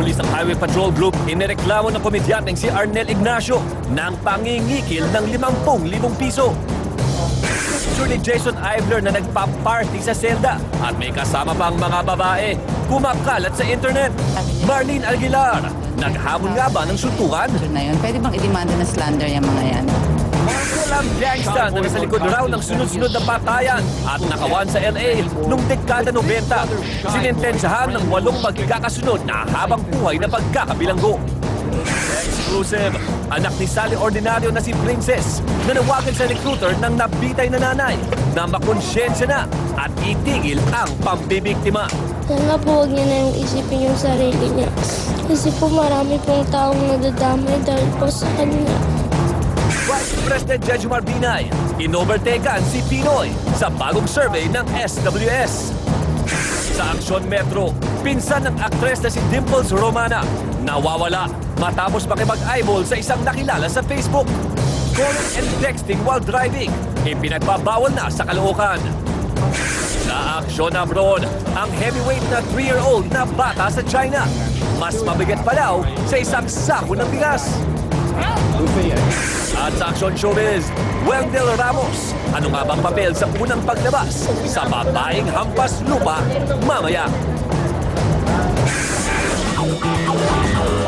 pulis ng Highway Patrol Group, inireklamo ng komedyanteng si Arnel Ignacio ng pangingikil ng 50,000 piso. Picture ni Jason Ivler na nagpa-party sa selda at may kasama pang mga babae kumakalat sa internet. Marlene Aguilar, naghamon nga ba ng suntukan? Na yun. Pwede bang idemanda na slander yung mga yan? Walang gangsta na nasa likod raw ng sunod-sunod na patayan at nakawan sa LA noong dekada 90. Sinintensyahan ng 8 magkakasunod na habang buhay na pagkakabilanggo. Exclusive, anak ni Sally Ordinario na si Princess na nawagan sa recruiter ng nabitay na nanay na makonsyensya na at itigil ang pambibiktima. Sana po huwag niya na yung isipin yung sarili niya. Kasi po marami pong taong nadadamay dahil po sa kanya. Vice President Jejomar Binay, inovertaken si Pinoy sa bagong survey ng SWS. Sa Aksyon Metro, pinsan ng aktres na si Dimples Romana, nawawala matapos makipag-eyeball sa isang nakilala sa Facebook. Calling and texting while driving, ipinagbabawal na sa Caloocan. Sa Aksyon Abroad, ang heavyweight na 3-year-old na bata sa China, mas mabigat pa daw sa isang sako ng bigas. At sa Aksyon Showbiz, Wendell Ramos, ano nga bang papel sa unang paglabas sa babaeng hampas lupa mamaya?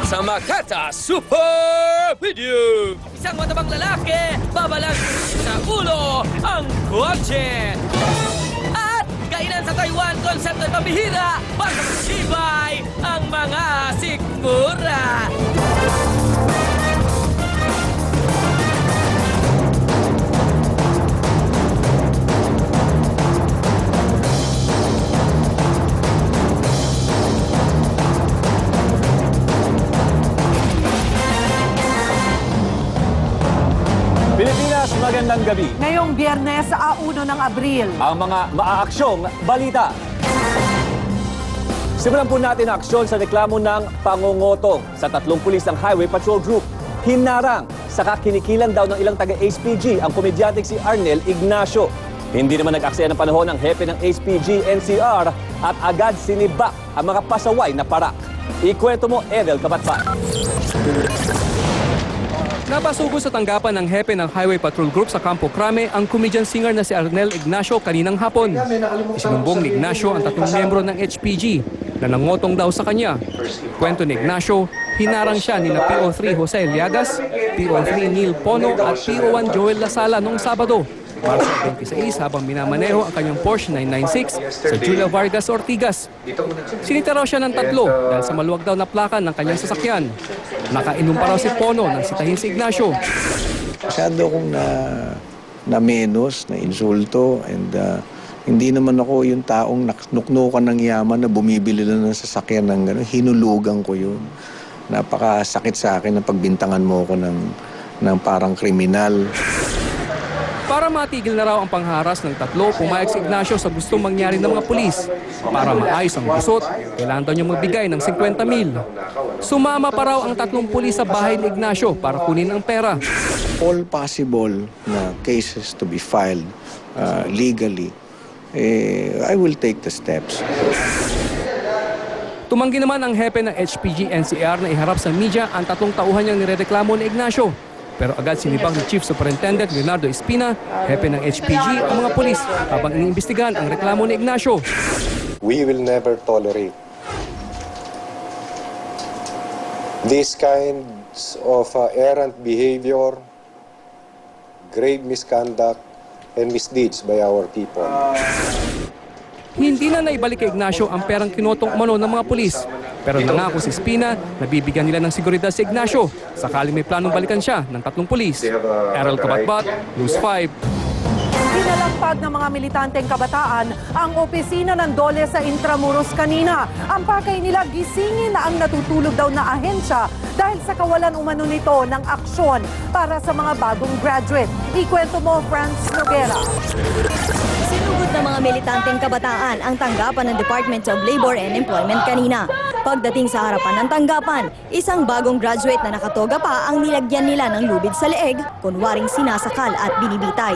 Sa Makata Super Video! Isang matabang lalaki, babalang sa ulo ang kotse. At kainan sa Taiwan, konsepto ay pambihira para masibay ang mga sikmura. Pilipinas, magandang gabi. Ngayong Biyernes, 1 ng Abril. Ang mga maaaksyong balita. Simulan po natin ang aksyon sa reklamo ng pangungotong sa 3 pulis ng Highway Patrol Group. Hinarang sa kakinikilan daw ng ilang taga-HPG ang komedyanteng si Arnel Ignacio. Hindi naman nag-aksaya ng panahon ng hepe ng HPG NCR at agad sinibak ang mga pasaway na parak. Ikwento mo, Edel Kabatpat. Napasugo sa tanggapan ng hepe ng Highway Patrol Group sa Campo Crame ang comedian singer na si Arnel Ignacio kaninang hapon. Isinumbong ni Ignacio ang 3 miyembro ng HPG na nangotong daw sa kanya. Kwento ni Ignacio, hinarang siya ni PO3 Jose Eliagas, PO3 Neil Pono at PO1 Joel Lasala noong Sabado. Marso 26 habang minamaneho ang kanyang Porsche 996 sa Julia Vargas Ortigas. Sinita raw siya ng 3 dahil sa maluwag daw na plaka ng kanyang sasakyan. Nakainom pa raw si Pono nang sitahin si Ignacio. Masyado akong na insulto, and hindi naman ako yung taong nuknukan ng yaman na bumibili lang ng sasakyan ng gano'n. Hinulugan ko yun. Napakasakit sa akin na pagbintangan mo ko ng parang kriminal. Para matigil na raw ang pangharas ng 3, pumayag si Ignacio sa gustong mangyari ng mga pulis. Para maayos ang gusot, kailangan daw niya magbigay ng 50,000. Sumama pa raw ang 3 pulis sa bahay ni Ignacio para kunin ang pera. All possible na cases to be filed legally, I will take the steps. Tumanggi naman ang hepe ng HPG NCR na iharap sa media ang 3 tauhan niyang nirereklamo ni Ignacio. Pero agad sinibak ni Chief Superintendent Leonardo Espina, hepe ng HPG, ang mga pulis habang iniimbestigahan ang reklamo ni Ignacio. We will never tolerate these kinds of errant behavior, grave misconduct, and misdeeds by our people. Hindi na naibalik kay Ignacio ang perang kinotong umano ng mga pulis. Pero nangako si Espina na bibigyan nila ng seguridad si Ignacio sakaling may planong balikan siya ng 3 pulis. Errol Kabatbat, News 5. Pinalampag ng mga militanteng kabataan ang opisina ng DOLE sa Intramuros kanina. Ang pakay nila gisingin na ang natutulog daw na ahensya dahil sa kawalan umano nito ng aksyon para sa mga bagong graduate. Ikwento mo, Franz Noguera. Sinugod ng mga militanteng kabataan ang tanggapan ng Department of Labor and Employment kanina. Pagdating sa harapan ng tanggapan, isang bagong graduate na nakatoga pa ang nilagyan nila ng lubid sa leeg, kunwaring sinasakal at binibitay.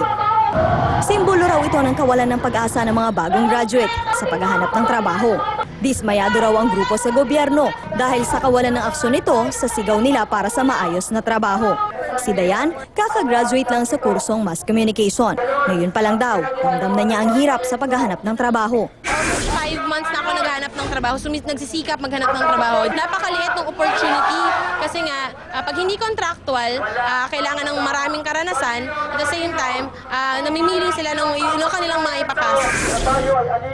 Simbolo raw ito ng kawalan ng pag-asa ng mga bagong graduate sa paghahanap ng trabaho. Dismayado raw ang grupo sa gobyerno dahil sa kawalan ng aksyon nito sa sigaw nila para sa maayos na trabaho. Si Dayan, kakagraduate lang sa kursong Mass Communication. Ngayon pa lang daw, ramdam na niya ang hirap sa paghahanap ng trabaho. 5 months na ako naghahanap ng trabaho, nagsisikap maghanap ng trabaho. Napakaliit ng opportunity kasi nga, pag hindi contractual, kailangan ng maraming karanasan. At the same time, namimili sila ng kanilang mga ipapasok.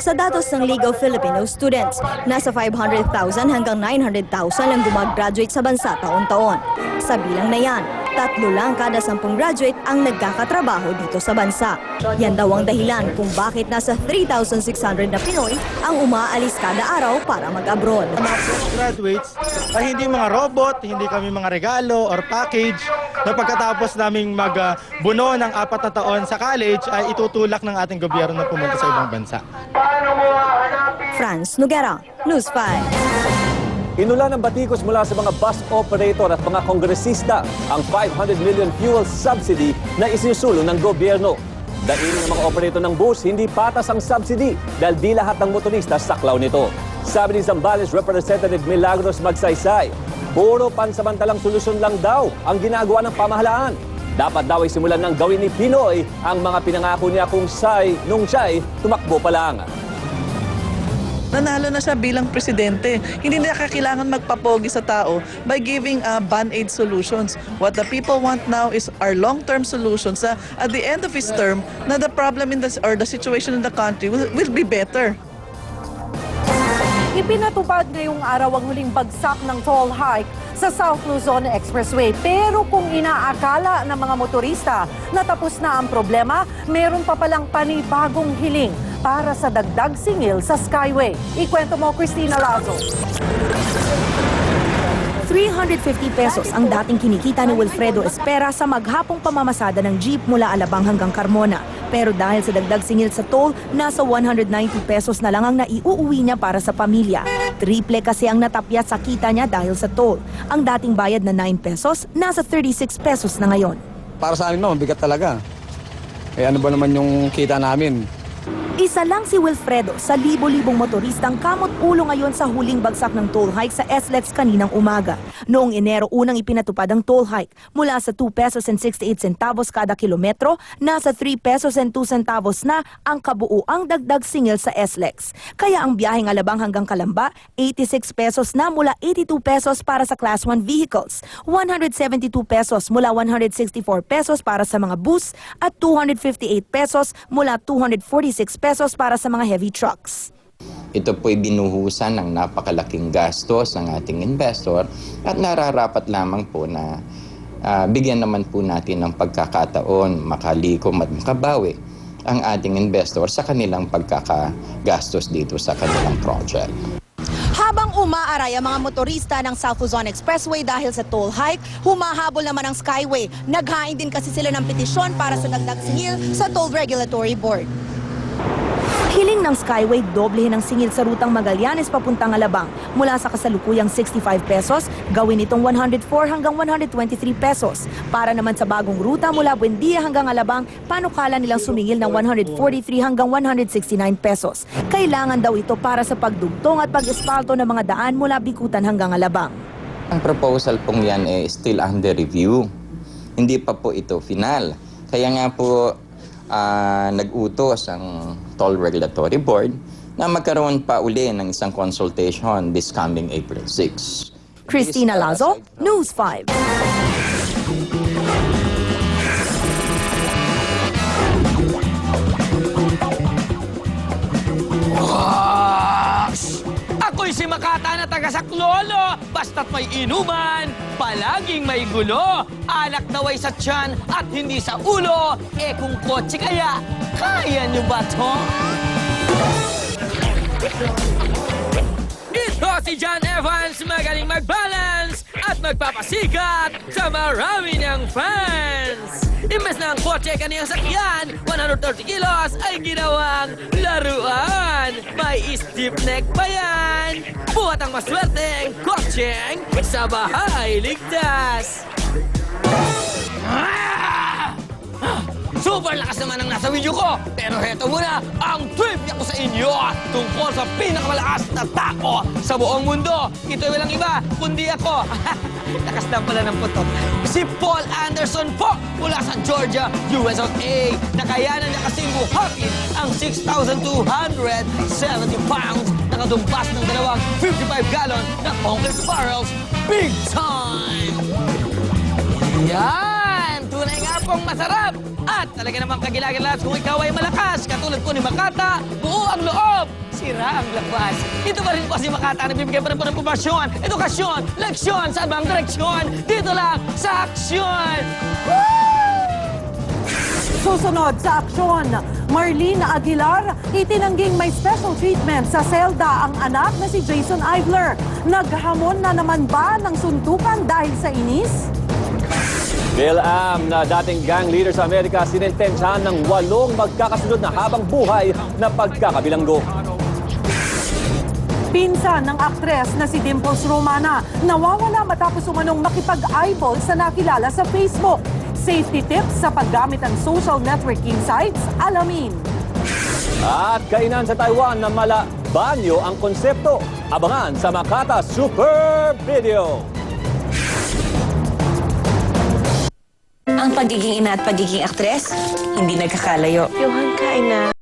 Sa datos ng League of Filipino Students, nasa 500,000 hanggang 900,000 lang gumag-graduate sa bansa taon-taon. Sa bilang na yan, 3 lang kada 10 graduate ang nagkakatrabaho dito sa bansa. Yan daw ang dahilan kung bakit nasa 3,600 na Pinoy ang umaalis kada araw para mag-abroad. Mga graduates ay hindi mga robot, hindi kami mga regalo or package na pagkatapos naming magbuno ng 4 na taon sa college ay itutulak ng ating gobyerno na pumunta sa ibang bansa. Franz Noguera, News 5. Inulan ng batikos mula sa mga bus operator at mga kongresista ang 500 million fuel subsidy na isinusulong ng gobyerno. Dahil ng mga operator ng bus, hindi patas ang subsidy dahil di lahat ng motorista saklaw nito. Sabi ni Zambales Representative Milagros Magsaysay, puro pansamantalang solusyon lang daw ang ginagawa ng pamahalaan. Dapat daw ay simulan ng gawin ni Pinoy ang mga pinangako niya nung siya'y tumakbo pa lang. Nanalo na siya bilang presidente. Hindi na kailangan magpapogi sa tao by giving band-aid solutions. What the people want now is our long-term solutions at the end of his term, na the problem or the situation in the country will be better. Ipinatupad ngayong araw ang huling bagsak ng toll hike sa South Luzon Expressway. Pero kung inaakala ng mga motorista na tapos na ang problema, meron pa palang panibagong hiling para sa dagdag singil sa Skyway. Ikwento mo, Christina Lazo. 350 pesos ang dating kinikita ni Wilfredo Espera sa maghapong pamamasada ng jeep mula Alabang hanggang Carmona. Pero dahil sa dagdag singil sa toll, nasa 190 pesos na lang ang naiuuwi niya para sa pamilya. Triple kasi ang natapyat sa kita niya dahil sa toll. Ang dating bayad na 9 pesos, nasa 36 pesos na ngayon. Para sa amin naman, bigat talaga. Eh ano ba naman yung kita namin? Isa lang si Wilfredo sa libo-libong motoristang kamot-ulo ngayon sa huling bagsak ng toll hike sa SLEX kaninang umaga. Noong Enero unang ipinatupad ang toll hike mula sa 2 pesos and 68 centavos kada kilometro, nasa 3 pesos and 2 centavos na ang kabuuang dagdag singil sa SLEX. Kaya ang biyaheng Alabang hanggang Calamba, 86 pesos na mula 82 pesos para sa Class 1 vehicles, 172 pesos mula 164 pesos para sa mga bus at 258 pesos mula 246 pesos para sa mga heavy trucks. Ito po'y binuhusan ng napakalaking gastos ng ating investor at nararapat lamang po na bigyan naman po natin ng pagkakataon makalikom at makabawi ang ating investor sa kanilang pagkakagastos dito sa kanilang project. Habang umaaray ang mga motorista ng South Luzon Expressway dahil sa toll hike, humahabol naman ang Skyway. Naghain din kasi sila ng petisyon para sa dagdag singil sa Toll Regulatory Board. Hiling ng Skyway, doblehin ang singil sa rutang Magallanes papuntang Alabang. Mula sa kasalukuyang 65 pesos, gawin itong 104 hanggang 123 pesos. Para naman sa bagong ruta mula Buendia hanggang Alabang, panukala nilang sumingil ng 143 hanggang 169 pesos. Kailangan daw ito para sa pagdugtong at pag-espalto ng mga daan mula Bikutan hanggang Alabang. Ang proposal pong yan ay still under review. Hindi pa po ito final. Kaya nga po nag-utos ang Toll Regulatory Board na magkaroon pa uli ng isang consultation this coming April 6. Christina Lazo, News 5. Ako'y si Makata na taga-Saklolo. Basta't may inuman, palaging may gulo. Alak naway sa tiyan at hindi sa ulo. Eh kung kotse kaya, kaya niyo ba to? Ito si John Evans, magaling mag-balance at magpapasikat sa marami niyang fans. Imbes na ang kotse kaniyang sakyan, 130 kilos ay ginawang laruan. May stiff neck pa yan. Buhat ang maswerteng kotseng sa bahay ligtas. Super lakas naman ang nasa video ko. Pero heto muna ang trivia ko sa inyo tungkol sa pinakamalakas na tao sa buong mundo. Ito walang iba, kundi ako. Lakas lang pala ng putok. Si Paul Anderson po mula sa Georgia, USA. Nakayanan niya kasing buhatin ang 6,270 pounds na kadumbas ng dalawang 55-gallon na concrete barrels. Big time! Yan! Tunay nga pong masarap! At talaga namang kagilagilas kung ikaw ay malakas, katulad po ni Makata, buo ang loob, sira ang labas. Ito pa rin po si Makata na bibigyan pa rin po ng impormasyon, edukasyon, leksyon sa ibang direksyon. Dito lang sa Aksyon! Susunod sa aksyon, Marlene Aguilar, itinangging may special treatment sa selda ang anak na si Jason Ivler. Naghamon na naman ba ng suntukan dahil sa inis? Bill Am na dating gang leader sa Amerika sinentensyahan ng 8 magkakasunod na habang buhay na pagkakabilanggo. Pinsan ng aktres na si Dimples Romana nawawala matapos umanong makipag-eyeball sa nakilala sa Facebook. Safety tips sa paggamit ng social networking sites, alamin. At kainan sa Taiwan na mala banyo ang konsepto. Abangan sa Makata Super Video. Ang pagiging ina at pagiging aktres, hindi nagkakalayo. Johan, kain na.